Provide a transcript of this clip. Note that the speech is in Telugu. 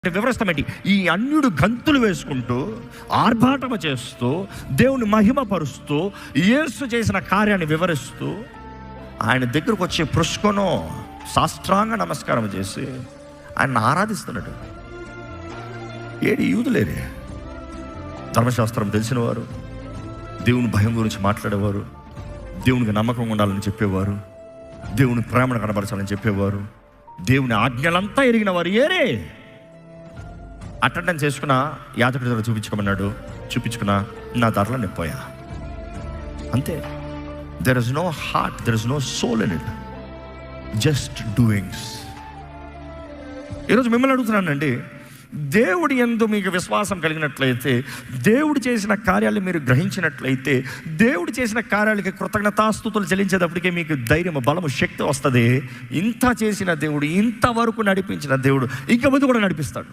వివరిస్తామేంటి? ఈ అన్యుడు గంతులు వేసుకుంటూ ఆర్భాటము చేస్తూ దేవుని మహిమపరుస్తూ యేసు చేసిన కార్యాన్ని వివరిస్తూ ఆయన దగ్గరకు వచ్చి పుష్కొనో సాష్టాంగ నమస్కారం చేసి ఆయన ఆరాధిస్తున్నాడు. ఏడి యూదులేరే, ధర్మశాస్త్రం తెలిసిన వారు, దేవుని భయం గురించి మాట్లాడేవారు, దేవునికి నమ్మకంగా ఉండాలని చెప్పేవారు, దేవుని ప్రేమను కనబరచాలని చెప్పేవారు, దేవుని ఆజ్ఞలంతా ఎరిగిన వారు. ఏరే అటెండెన్స్ చేసుకున్నా యాజకుడి దగ్గర చూపించుకోమన్నాడు, చూపించుకున్నా నా దారిలో నేను పోయా, అంతే. There is no heart, there is no soul in it, just doings. ఈరోజు మిమ్మల్ని అడుగుతున్నానండి, దేవుడి యందు మీకు విశ్వాసం కలిగినట్లయితే, దేవుడు చేసిన కార్యాలు మీరు గ్రహించినట్లయితే, దేవుడు చేసిన కార్యాలకి కృతజ్ఞతాస్తుతులు చెల్లించేటప్పటికే మీకు ధైర్యము, బలము, శక్తి వస్తుంది. ఇంత చేసిన దేవుడు, ఇంతవరకు నడిపించిన దేవుడు ఇంక ముందు కూడా నడిపిస్తాడు.